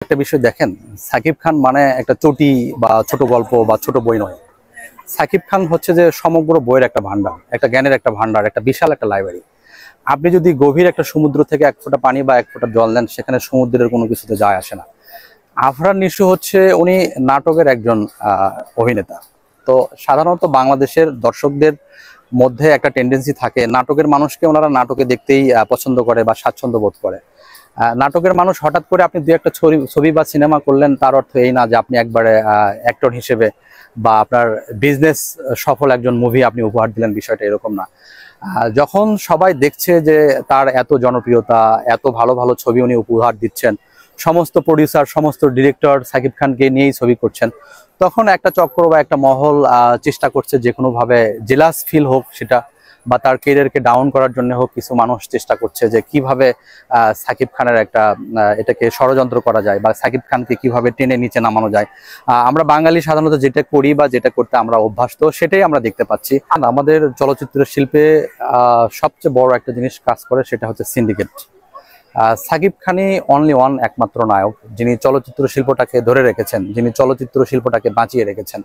একটা বিষয় দেখেন, সাকিব খান মানে একটা চটি বা ছোট গল্প বা ছোট বই নয়। সাকিব খান হচ্ছে যে সমগ্র বইয়ের একটা ভান্ডার, একটা জ্ঞানের একটা ভান্ডার, একটা বিশাল একটা লাইব্রেরি। আপনি যদি গভীর একটা সমুদ্র থেকে এক ফোঁটা পানি বা এক ফোঁটা জল দেন, সেখানে সমুদ্রের কোনো কিছুতে যায় আসে না। আফরান নিশো হচ্ছে উনি নাটকের একজন অভিনেতা। তো সাধারণত বাংলাদেশের দর্শকদের মধ্যে একটা টেন্ডেন্সি থাকে, নাটকের মানুষকে ওনারা নাটকে দেখতেই পছন্দ করে বা স্বাচ্ছন্দ্য বোধ করে। নাটকের মানুষ হঠাৎ করে আপনি দুই একটা ছবি বা সিনেমা করলেন, তার অর্থ এই না যে আপনি একবারে অ্যাক্টর হিসেবে বা আপনার বিজনেস সফল একজন মুভি আপনি উপহার দিলেন, বিষয়টা এরকম না। যখন সবাই দেখছে যে তার এত জনপ্রিয়তা, এত ভালো ভালো ছবি উনি উপহার দিচ্ছেন, সমস্ত প্রডিউসার সমস্ত ডিরেক্টর সাকিব খানকে নিয়েই ছবি করছেন, তখন একটা চক্র বা একটা মহল চেষ্টা করছে যে কোনোভাবে জেলাস ফিল হোক সেটা, বা তার কেরিয়ারকে ডাউন করার জন্য হোক, কিছু মানুষ চেষ্টা করছে যে কিভাবে সাকিব খানের একটা এটাকে ষড়যন্ত্র করা যায় বা সাকিব খানকে কিভাবে টেনে নিচে নামানো যায়। আমরা বাঙালি সাধারণত যেটা করি বা যেটা করতে আমরা অভ্যস্ত, সেটাই আমরা দেখতে পাচ্ছি। আমাদের চলচ্চিত্র শিল্পে সবচেয়ে বড় একটা জিনিস কাজ করে, সেটা হচ্ছে সিন্ডিকেট। সাকিব খানই অনলি ওয়ান, একমাত্র নায়ক যিনি চলচ্চিত্র শিল্পটাকে ধরে রেখেছেন, যিনি চলচ্চিত্র শিল্পটাকে বাঁচিয়ে রেখেছেন।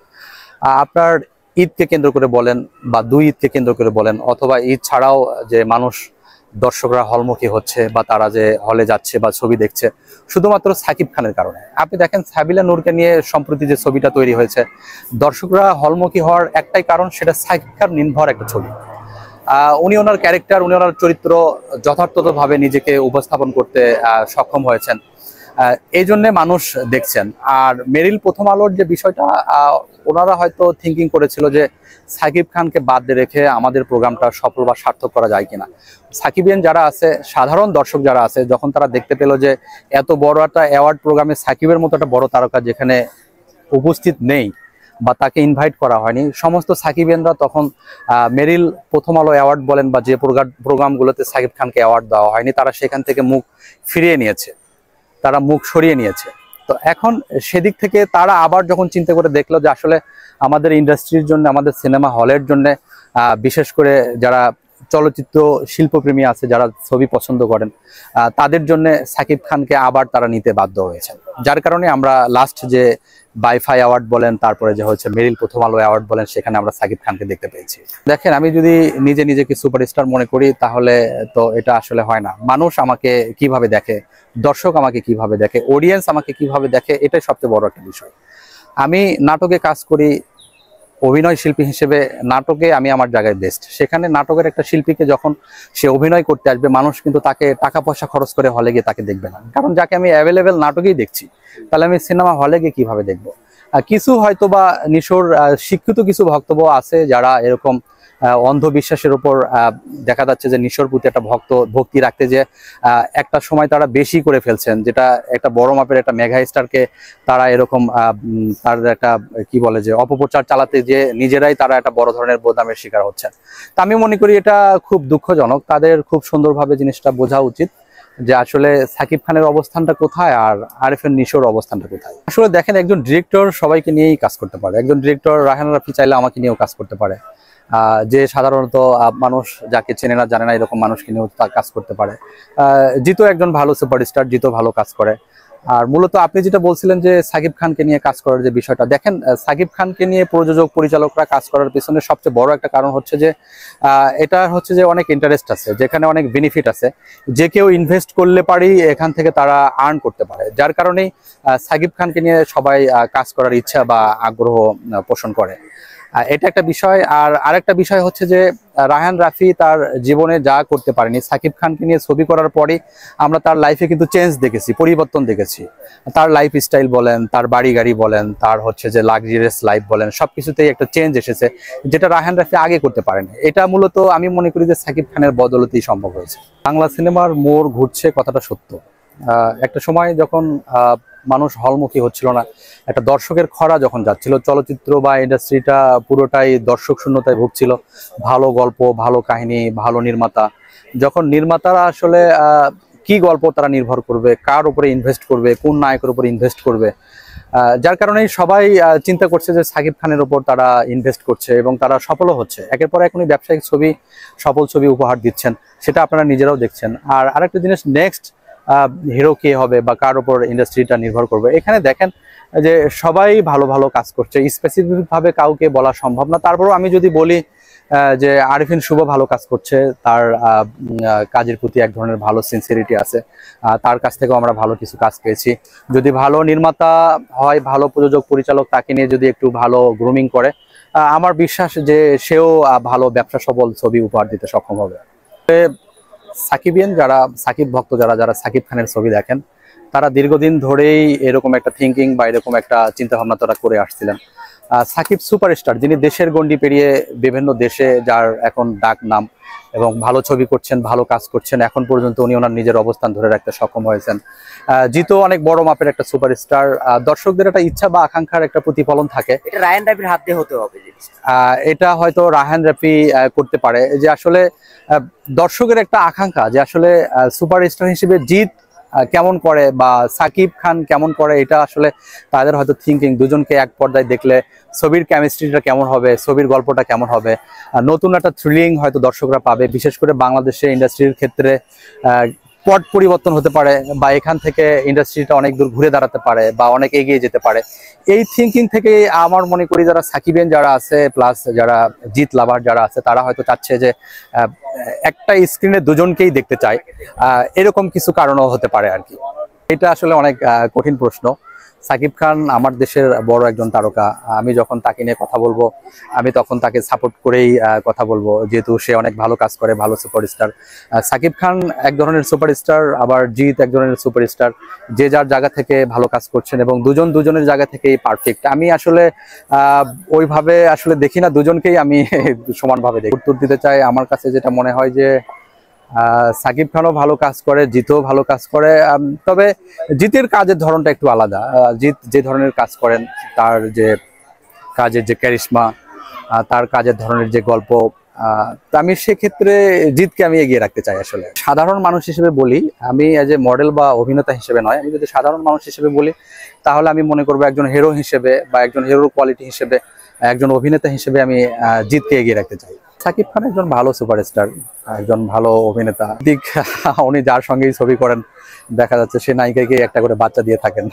আপনার ঈদকে কেন্দ্র করে বলেন বা দুই ঈদকে কেন্দ্র করে বলেন, অথবা ঈদ ছাড়াও যে মানুষ দর্শকরা হলমুখী হচ্ছে বা তারা যে হলে যাচ্ছে বা ছবি দেখছে, শুধুমাত্র সাকিব খানের কারণে। আপনি দেখেন সাবিলা নূরকে নিয়ে সম্প্রতি যে ছবিটা তৈরি হয়েছে, দর্শকরা হলমুখী হওয়ার একটাই কারণ, সেটা সাকিব খান নির্ভর একটা ছবি। উনি ওনার ক্যারেক্টার, উনি ওনার চরিত্র যথার্থভাবে নিজেকে উপস্থাপন করতে সক্ষম হয়েছেন, এই জন্যে মানুষ দেখছেন। আর মেরিল প্রথম আলোর যে বিষয়টা, ওনারা হয়তো থিঙ্কিং করেছিল যে সাকিব খানকে বাদ দিয়ে রেখে আমাদের প্রোগ্রামটা সফল বা সার্থক করা যায় কিনা। সাকিবিয়ান যারা আছে, সাধারণ দর্শক যারা আছে, যখন তারা দেখতে পেল যে এত বড় একটা অ্যাওয়ার্ড প্রোগ্রামে সাকিবের মতো একটা বড় তারকা যেখানে উপস্থিত নেই বা তাকে ইনভাইট করা হয়নি, সমস্ত সাকিবিয়ানরা তখন মেরিল প্রথম আলো অ্যাওয়ার্ড বলেন বা যে প্রোগ্রামগুলোতে সাকিব খানকে অ্যাওয়ার্ড দেওয়া হয়নি, তারা সেখান থেকে মুখ ফিরিয়ে নিয়েছে, তারা মুখ সরিয়ে নিয়েছে। তো এখন সেদিক থেকে তারা আবার যখন চিন্তা করে দেখলো যে আসলে আমাদের ইন্ডাস্ট্রির জন্য, আমাদের সিনেমা হলের জন্য, বিশেষ করে যারা চলচ্চিত্র শিল্পপ্রেমী আছে, যারা ছবি পছন্দ করেন, তাদের জন্য সাকিব খানকে আবার তারা নিতে বাধ্য হয়েছেন। যার কারণে আমরা লাস্ট যে বাইফাই অ্যাওয়ার্ড বলেন, তারপরে যে হচ্ছে মেরিল প্রথম আলো অ্যাওয়ার্ড বলেন, সেখানে আমরা সাকিব খানকে দেখতে পেয়েছি। দেখেন, আমি যদি নিজেকে সুপারস্টার মনে করি, তাহলে তো এটা আসলে হয় না। মানুষ আমাকে কিভাবে দেখে, দর্শক আমাকে কিভাবে দেখে, অডিয়েন্স আমাকে কিভাবে দেখে, এটাই সবচেয়ে বড় একটা বিষয়। আমি নাটকে কাজ করি, অভিনয় শিল্পী হিসেবে নাটকে আমি আমার জায়গায় বেস্ট। সেখানে নাটকের একটা শিল্পীকে যখন সে অভিনয় করতে আসবে, মানুষ কিন্তু তাকে টাকা পয়সা খরচ করে হলে গিয়ে তাকে দেখবে না, কারণ যাকে আমি অ্যাভেলেবেল নাটকেই দেখছি, তাহলে আমি সিনেমা হলে গিয়ে কিভাবে দেখবো। কিছু হয়তো বা নিশোর শিক্ষিত কিছু বক্তব্য আছে, যারা এরকম অন্ধবিশ্বাসের উপর দেখা যাচ্ছে যে নিশোর প্রতি একটা ভক্তি রাখতে যে একটা সময় তারা বেশি করে ফেলছেন, যেটা একটা বড় মাপের একটা মেগা স্টারকে তারা এরকম তার একটা কি বলে যে অপপ্রচার চালাতে যে নিজেরাই তারা একটা বড় ধরনের বদনামের শিকার হচ্ছেন। তা আমি মনে করি এটা খুব দুঃখজনক। তাদের খুব সুন্দরভাবে জিনিসটা বোঝা উচিত যে আসলে সাকিব খানের অবস্থানটা কোথায় আর আরিফিন নিশোর অবস্থানটা কোথায়। আসলে দেখেন, একজন ডিরেক্টর সবাইকে নিয়েই কাজ করতে পারে। একজন ডিরেক্টর রায়হান রাফি চাইলে আমাকে নিয়েও কাজ করতে পারে, যে সাধারণত মানুষ যাকে চেনে না জানে না, এরকম মানুষকে নিয়েও কাজ করতে পারে। জিতো একজন ভালো সুপারস্টার, জিতো ভালো কাজ করে। আর মূলত আপনি যেটা বলছিলেন যে সাকিব খানকে নিয়ে কাজ করার যে বিষয়টা, দেখেন সাকিব খানকে নিয়ে প্রযোজক পরিচালকরা কাজ করার পিছনে সবচেয়ে বড় একটা কারণ হচ্ছে যে এটা হচ্ছে যে অনেক ইন্টারেস্ট আছে, যেখানে অনেক বেনিফিট আছে, যে কেউ ইনভেস্ট করলে পারেই এখান থেকে তারা আর্ন করতে পারে। যার কারণেই সাকিব খানকে নিয়ে সবাই কাজ করার ইচ্ছা বা আগ্রহ পোষণ করে। এটা একটা বিষয়। আর আরেকটা বিষয় হচ্ছে যে রায়হান রাফি তার জীবনে যা করতে পারেনি, সাকিব খানকে নিয়ে ছবি করার পরই আমরা তার লাইফে কিন্তু চেঞ্জ দেখেছি, পরিবর্তন দেখেছি। তার লাইফ স্টাইল বলেন, তার বাড়ি গাড়ি বলেন, তার হচ্ছে যে লাক্সারিয়াস লাইফ বলেন, সবকিছুতেই একটা চেঞ্জ এসেছে, যেটা রায়হান রাফি আগে করতে পারেনি। এটা মূলত আমি মনে করি যে সাকিব খানের বদৌলতেই সম্ভব হয়েছে। বাংলা সিনেমার মোড় ঘুরছে, কথাটা সত্য। একটা সময় যখন মানুষ হলমুখী হচ্ছিল না, একটা দর্শকের খরা যখন যাচ্ছিল, চলচ্চিত্র বা ইন্ডাস্ট্রিটা পুরোটাই দর্শক শূন্যতায় ভুগছিল। ভালো গল্প, ভালো কাহিনী, ভালো নির্মাতা, যখন নির্মাতারা আসলে কি গল্প তারা নির্ভর করবে, কার উপরে ইনভেস্ট করবে, কোন নায়কের উপরে ইনভেস্ট করবে, যার কারণেই সবাই চিন্তা করছে যে সাকিব খানের উপর তারা ইনভেস্ট করছে এবং তারা সফলও হচ্ছে। একের পর এক উনি ব্যবসায়িক ছবি, সফল ছবি উপহার দিচ্ছেন, সেটা আপনারা নিজেরাও দেখছেন। আর আরেকটা জিনিস, নেক্সট হিরো কে হবে বা কার উপর ইন্ডাস্ট্রিটা নির্ভর করবে। এখানে দেখেন যে সবাই ভালো ভালো কাজ করছে, স্পেসিফিক ভাবে কাউকে বলা সম্ভব না। তারপরেও আমি যদি বলি যে আরিফিন শুভ ভালো কাজ করছে, তার কাজের প্রতি এক ধরনের ভালো সিনসিয়ারিটি আছে, তার কাছ থেকেও আমরা ভালো কিছু কাজ পেয়েছি। যদি ভালো নির্মাতা হয়, ভালো প্রযোজক পরিচালক তাকে নিয়ে যদি একটু ভালো গ্রুমিং করে, আমার বিশ্বাস যে সেও ভালো ব্যবসা সফল ছবি উপহার দিতে সক্ষম হবে। সাকিবিয়ান যারা, সাকিব ভক্ত যারা, যারা সাকিব খানের ছবি দেখেন, তারা দীর্ঘদিন ধরেই এরকম একটা থিঙ্কিং বা এরকম একটা চিন্তা ভাবনা তারা করে আসছিলেন। সাকিব সুপারস্টার, যিনি দেশের গণ্ডি পেরিয়ে বিভিন্ন দেশে, যার এখন ডাক নাম, এবং ভালো ছবি করছেন, ভালো কাজ করছেন, এখন পর্যন্ত উনি ওনার নিজের অবস্থান ধরে রাখতে সক্ষম হয়েছেন। জিতো অনেক বড় মাপের একটা সুপারস্টার। দর্শকদের একটা ইচ্ছা বা আকাঙ্ক্ষার একটা প্রতিফলন থাকে। এটা রায়ান রাফির হাত দিয়ে হতে হবে। এটা হয়তো রায়হান রাফি করতে পারে, যে আসলে দর্শকের একটা আকাঙ্ক্ষা যে আসলে সুপারস্টার হিসেবে জিৎ কেমন করে বা সাকিব খান কেমন করে, এটা আসলে তাদের হয়তো থিঙ্কিং। দুজনকে এক পর্দায় দেখলে ছবির কেমিস্ট্রিটা কেমন হবে, ছবির গল্পটা কেমন হবে, নতুন একটা থ্রিলিং হয়তো দর্শকরা পাবে। বিশেষ করে বাংলাদেশে ইন্ডাস্ট্রির ক্ষেত্রে পট পরিবর্তন হতে পারে, বা এখান থেকে ইন্ডাস্ট্রিটা অনেক দূর ঘুরে দাঁড়াতে পারে বা অনেক এগিয়ে যেতে পারে। এই থিঙ্কিং থেকে আমার মনে করি যারা সাকিবেন যারা আছে, প্লাস যারা জিৎ লাভার যারা আছে, তারা হয়তো চাচ্ছে যে একটা স্ক্রিনে দুজনকেই দেখতে চায়। এরকম কিছু কারণও হতে পারে আর কি। এটা আসলে অনেক কঠিন প্রশ্ন। সাকিব খান আমার দেশের বড় একজন তারকা। আমি যখন তাকে নিয়ে কথা বলবো, আমি তখন তাকে সাপোর্ট করেই কথা বলবো, যেহেতু সে অনেক ভালো কাজ করে, ভালো সুপারস্টার। সাকিব খান এক ধরনের সুপারস্টার, আবার জিৎ এক ধরনের সুপারস্টার। যে যার জায়গা থেকে ভালো কাজ করছেন এবং দুজন দুজনের জায়গা থেকেই পারফেক্ট। আমি আসলে ওইভাবে আসলে দেখি না, দুজনকেই আমি সমানভাবে দেখি। উত্তর দিতে চাই, আমার কাছে যেটা মনে হয় যে সাকিব খানও ভালো কাজ করে, জিতও ভালো কাজ করে। তবে জিতের কাজের ধরনটা একটু আলাদা। জিত যে ধরনের কাজ করেন, তার যে কাজের যে ক্যারিশমা, তার কাজের ধরনের যে গল্প, আমি সেক্ষেত্রে জিতকে আমি এগিয়ে রাখতে চাই। আসলে সাধারণ মানুষ হিসেবে বলি, আমি এজ এ মডেল বা অভিনেতা হিসেবে নয়, আমি যদি সাধারণ মানুষ হিসেবে বলি, তাহলে আমি মনে করবো একজন হিরো হিসেবে বা একজন হিরোর কোয়ালিটি হিসেবে, একজন অভিনেতা হিসেবে আমি জিতকে এগিয়ে রাখতে চাই। সাকিব খান একজন ভালো সুপারস্টার, একজন ভালো অভিনেতা। দিক উনি যার সঙ্গেই ছবি করেন, দেখা যাচ্ছে সে নায়িকাকে একটা করে বাচ্চা দিয়ে থাকেন।